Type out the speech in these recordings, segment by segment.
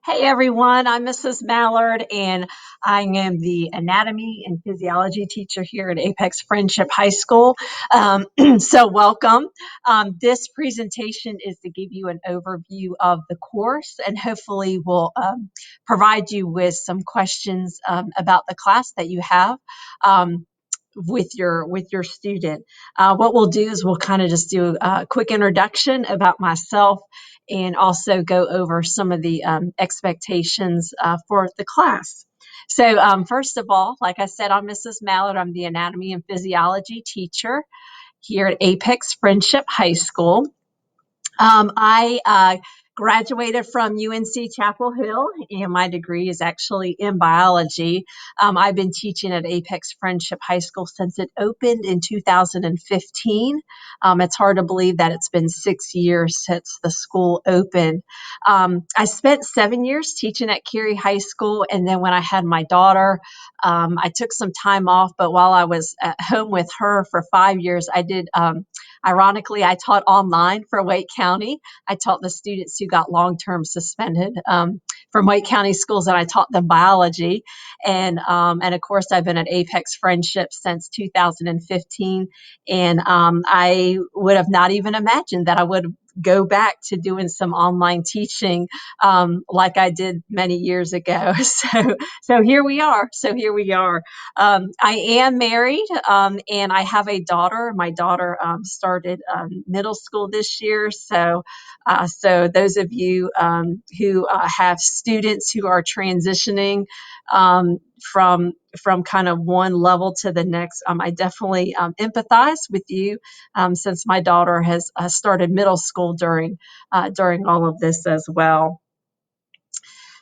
Hey everyone, I'm Mrs. Mallard and I am the anatomy and physiology teacher here at Apex Friendship High School. So welcome. This presentation is to give you an overview of the course and hopefully will provide you with some questions about the class that you have. With your student. What we'll do is we'll kind of just do a quick introduction about myself and also go over some of the expectations for the class. So first of all, like I said, I'm Mrs. Mallard. I'm the anatomy and physiology teacher here at Apex Friendship High School. I graduated from UNC Chapel Hill, and my degree is actually in biology. I've been teaching at Apex Friendship High School since it opened in 2015. It's hard to believe that it's been 6 years since the school opened. I spent 7 years teaching at Cary High School, and then when I had my daughter, I took some time off, but while I was at home with her for 5 years, I did ironically, I taught online for Wake County. I taught the students who got long-term suspended from Wake County schools, and I taught them biology. And of course, I've been at Apex Friendship since 2015. And I would have not even imagined that I would go back to doing some online teaching like I did many years ago. So here we are. I am married and I have a daughter. My daughter started middle school this year. So those of you who have students who are transitioning from kind of one level to the next, I definitely empathize with you since my daughter has started middle school during all of this as well.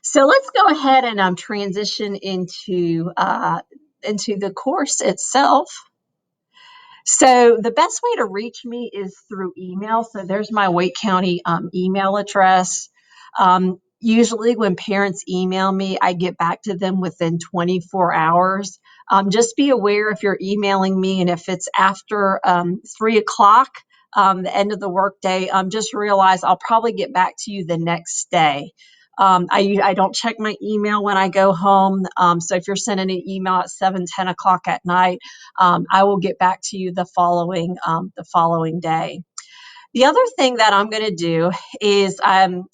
So let's go ahead and transition into the course itself. So the best way to reach me is through email. So there's my Wake County email address. Usually when parents email me, I get back to them within 24 hours. Just be aware if you're emailing me and if it's after 3 o'clock, the end of the workday, just realize I'll probably get back to you the next day. I don't check my email when I go home. So if you're sending an email at 7, 10 o'clock at night, I will get back to you the following day. The other thing that I'm going to do is I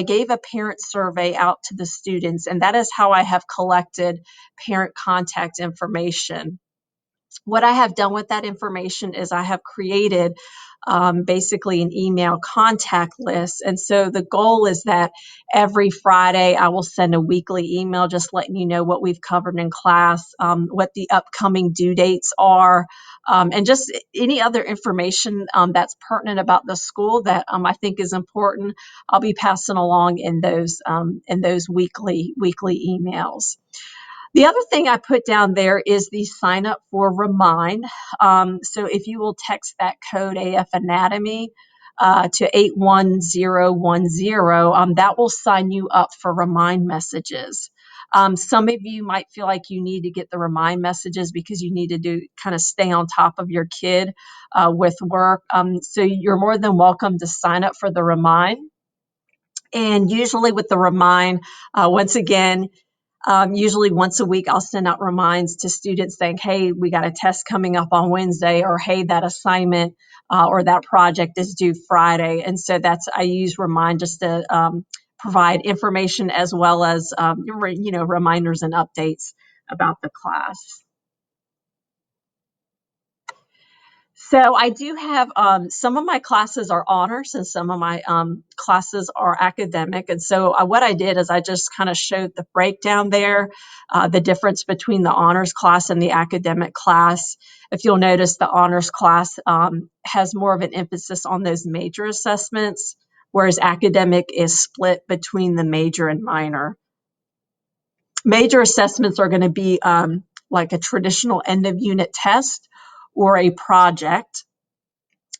gave a parent survey out to the students, and that is how I have collected parent contact information. What I have done with that information is I have created basically an email contact list. And so the goal is that every Friday I will send a weekly email just letting you know what we've covered in class, what the upcoming due dates are, and just any other information that's pertinent about the school that I think is important. I'll be passing along in those weekly emails. The other thing I put down there is the sign up for Remind. So if you will text that code AF Anatomy to 81010, that will sign you up for Remind messages. Some of you might feel like you need to get the Remind messages because you need to kind of stay on top of your kid with work. So you're more than welcome to sign up for the Remind. And usually with the Remind, once again, usually once a week, I'll send out reminds to students saying, hey, we got a test coming up on Wednesday, or hey, that assignment or that project is due Friday. And so I use Remind just to provide information as well as, reminders and updates about the class. So I do have some of my classes are honors and some of my classes are academic. And so what I did is I just kind of showed the breakdown there, the difference between the honors class and the academic class. If you'll notice, the honors class has more of an emphasis on those major assessments, whereas academic is split between the major and minor. Major assessments are going to be like a traditional end of unit test or a project.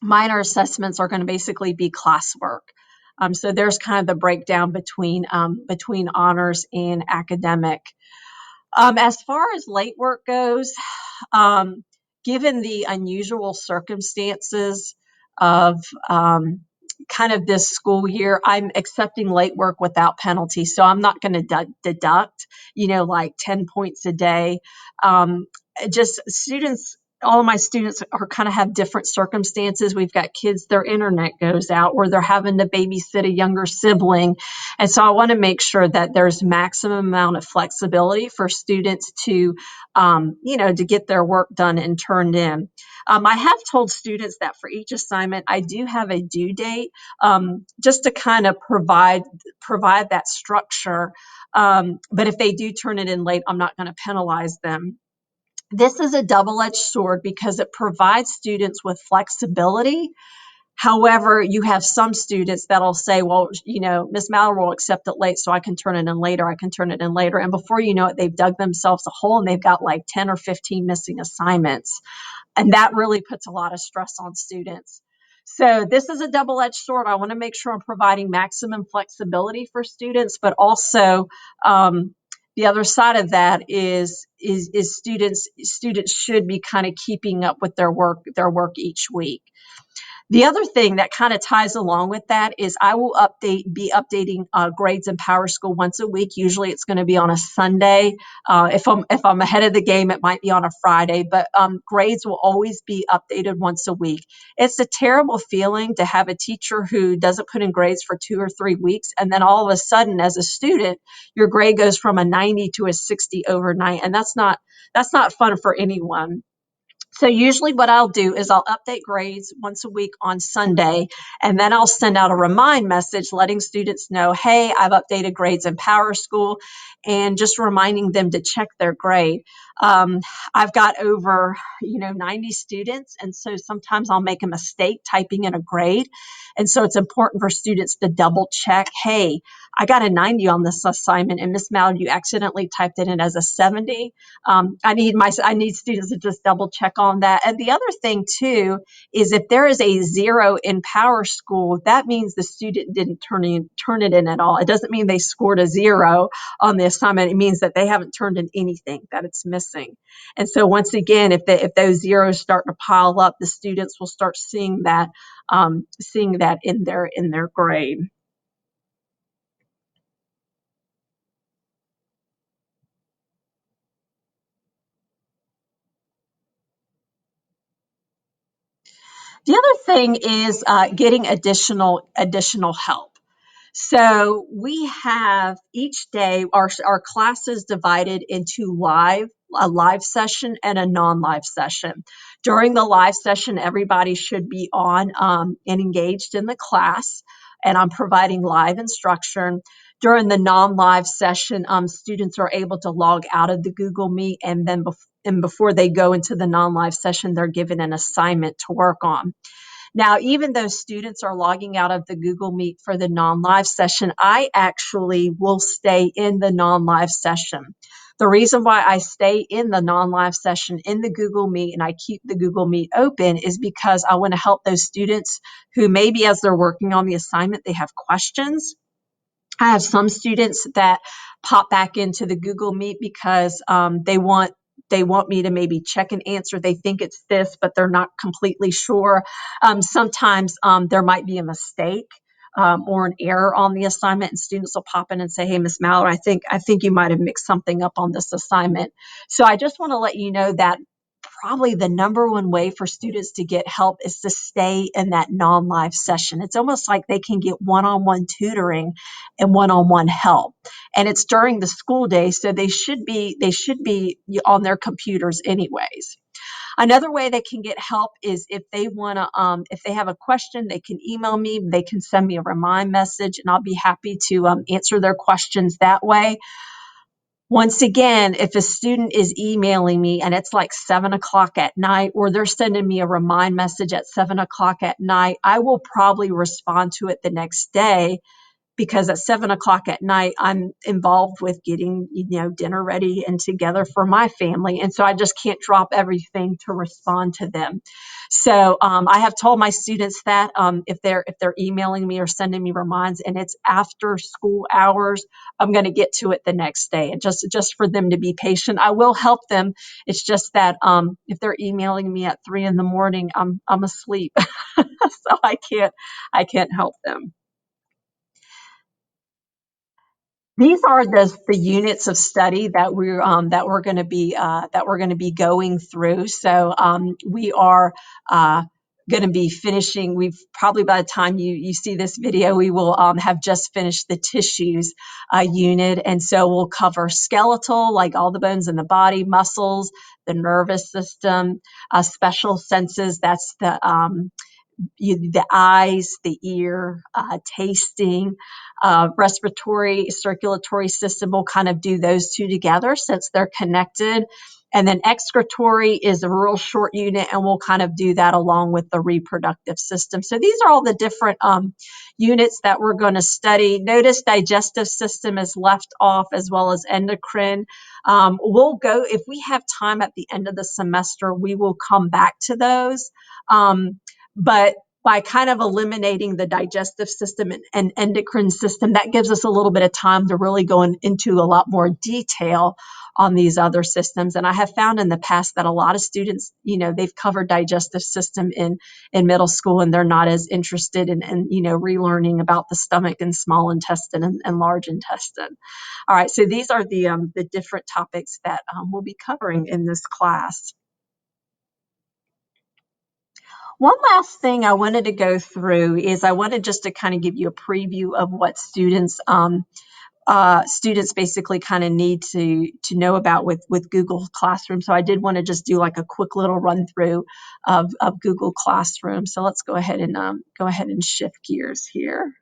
Minor assessments are going to basically be classwork. So there's kind of the breakdown between honors and academic. As far as late work goes, given the unusual circumstances of kind of this school year, I'm accepting late work without penalty. So I'm not going to deduct, like 10 points a day. Just students, all of my students are kind of have different circumstances. We've got kids, their internet goes out, or they're having to babysit a younger sibling. And so I want to make sure that there's maximum amount of flexibility for students to get their work done and turned in. I have told students that for each assignment, I do have a due date, just to kind of provide that structure. But if they do turn it in late, I'm not going to penalize them. This is a double-edged sword because it provides students with flexibility. However, you have some students that'll say, well, Miss Mallory will accept it late, so I can turn it in later. I can turn it in later. And before you know it, they've dug themselves a hole and they've got like 10 or 15 missing assignments. And that really puts a lot of stress on students. So this is a double-edged sword. I want to make sure I'm providing maximum flexibility for students, but also the other side of that is students should be kind of keeping up with their work each week. The other thing that kind of ties along with that is I will be updating grades in PowerSchool once a week. Usually it's going to be on a Sunday. If I'm ahead of the game, it might be on a Friday, but grades will always be updated once a week. It's a terrible feeling to have a teacher who doesn't put in grades for 2 or 3 weeks, and then all of a sudden, as a student, your grade goes from a 90 to a 60 overnight, and that's not fun for anyone. So usually what I'll do is I'll update grades once a week on Sunday, and then I'll send out a remind message letting students know, hey, I've updated grades in PowerSchool, and just reminding them to check their grade. Um, I've got over 90 students, and so sometimes I'll make a mistake typing in a grade. And so it's important for students to double check, hey, I got a 90 on this assignment, and Miss Mal, you accidentally typed it in as a 70. I need students to just double check on that. And the other thing too is if there is a 0 in PowerSchool, that means the student didn't turn it in at all. It doesn't mean they scored a 0 on the assignment. It means that they haven't turned in anything, that it's missing. And so once again, if those zeros start to pile up, the students will start seeing that in their grade. The other thing is getting additional help. So we have each day our classes divided into a live session and a non-live session. During the live session, everybody should be on and engaged in the class, and I'm providing live instruction. During the non-live session, students are able to log out of the Google Meet, and then before they go into the non-live session, they're given an assignment to work on. Now, even though students are logging out of the Google Meet for the non-live session, I actually will stay in the non-live session. The reason why I stay in the non-live session in the Google Meet and I keep the Google Meet open is because I want to help those students who maybe as they're working on the assignment, they have questions. I have some students that pop back into the Google Meet because they want me to maybe check an answer. They think it's this, but they're not completely sure. Sometimes there might be a mistake or an error on the assignment, and students will pop in and say, "Hey, Miss Mallory, I think you might have mixed something up on this assignment." So I just want to let you know that probably the number one way for students to get help is to stay in that non-live session. It's almost like they can get one-on-one tutoring and one-on-one help. And it's during the school day, so they should be on their computers anyways. Another way they can get help is if they have a question, they can email me, they can send me a remind message, and I'll be happy to answer their questions that way. Once again, if a student is emailing me and it's like 7 o'clock at night, or they're sending me a remind message at 7 o'clock at night, I will probably respond to it the next day because at 7 o'clock at night, I'm involved with getting, dinner ready and together for my family. And so I just can't drop everything to respond to them. So I have told my students that if they're emailing me or sending me reminds and it's after school hours, I'm going to get to it the next day. And just for them to be patient, I will help them. It's just that if they're emailing me at 3 in the morning, I'm asleep, so I can't help them. These are the units of study that we're going to be going through. So we are going to be finishing. We've probably by the time you see this video, we will have just finished the tissues unit, and so we'll cover skeletal, like all the bones in the body, muscles, the nervous system, special senses. That's the eyes, the ear, tasting, respiratory, circulatory system. Will kind of do those two together since they're connected. And then excretory is a real short unit, and we'll kind of do that along with the reproductive system. So these are all the different units that we're going to study. Notice digestive system is left off, as well as endocrine. We'll go, if we have time at the end of the semester, we will come back to those. But by kind of eliminating the digestive system and endocrine system, that gives us a little bit of time to really go into a lot more detail on these other systems. And I have found in the past that a lot of students, they've covered digestive system in middle school, and they're not as interested in relearning about the stomach and small intestine and large intestine. All right, so these are the different topics that we'll be covering in this class. One last thing I wanted to go through is I wanted just to kind of give you a preview of what students basically kind of need to know about with Google Classroom. So I did want to just do like a quick little run through of Google Classroom. So let's go ahead and shift gears here.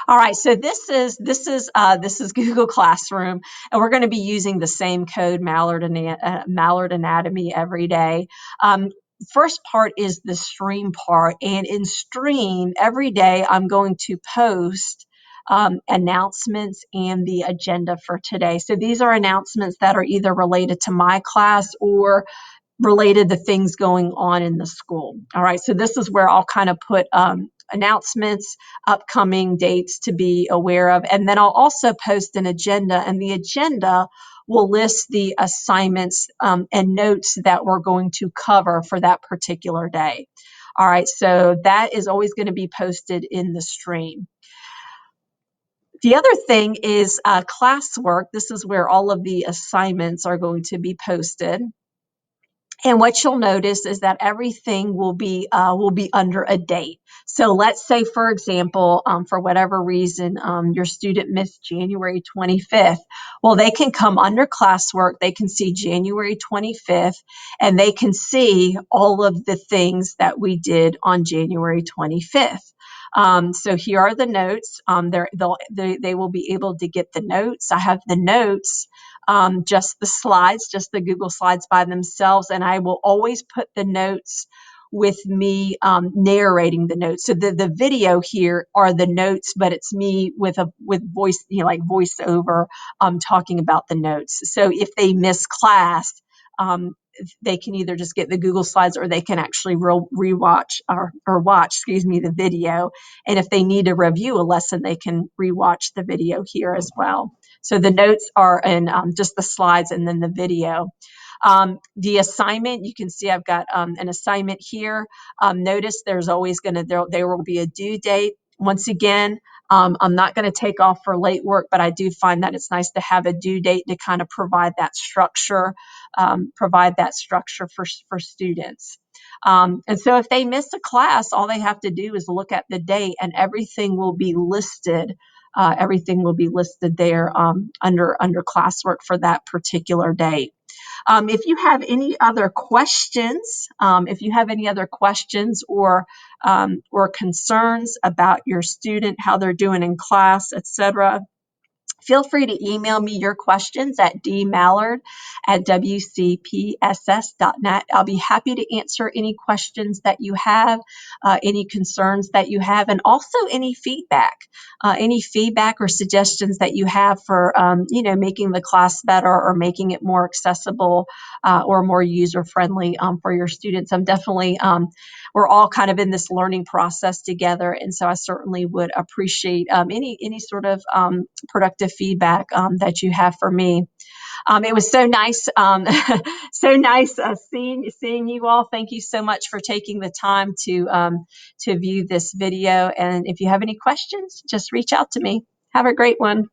All right, so this is Google Classroom, and we're going to be using the same code, Mallard Anatomy, every day. First part is the stream part, and in stream every day I'm going to post announcements and the agenda for today. So these are announcements that are either related to my class or related to things going on in the school. All right, so this is where I'll kind of put announcements, upcoming dates to be aware of, and then I'll also post an agenda, and the agenda will list the assignments and notes that we're going to cover for that particular day. All right, so that is always going to be posted in the stream. The other thing is classwork. This is where all of the assignments are going to be posted. And what you'll notice is that everything will be under a date. So let's say, for example, for whatever reason, your student missed January 25th. Well, they can come under classwork. They can see January 25th, and they can see all of the things that we did on January 25th. So here are the notes. They will be able to get the notes. I have the notes, just the slides, just the Google Slides by themselves, and I will always put the notes with me narrating the notes. So the video here are the notes, but it's me with voice, like voiceover, talking about the notes. So if they miss class, they can either just get the Google Slides, or they can actually rewatch or watch, the video. And if they need to review a lesson, they can rewatch the video here as well. So the notes are in just the slides and then the video. The assignment, you can see I've got an assignment here. Notice there's always there will be a due date. Once again, I'm not going to take off for late work, but I do find that it's nice to have a due date to kind of provide that structure for students. And so if they miss a class, all they have to do is look at the date, and everything will be listed. Everything will be listed there under classwork for that particular date. If you have any other questions, or concerns about your student, how they're doing in class, etc., feel free to email me your questions at dmallard@wcpss.net. I'll be happy to answer any questions that you have, any concerns that you have, and also any feedback or suggestions that you have for, making the class better or making it more accessible or more user-friendly for your students. I'm definitely, we're all kind of in this learning process together, and so I certainly would appreciate any sort of productive feedback that you have for me. It was so nice, so nice seeing you all. Thank you so much for taking the time to view this video. And if you have any questions, just reach out to me. Have a great one.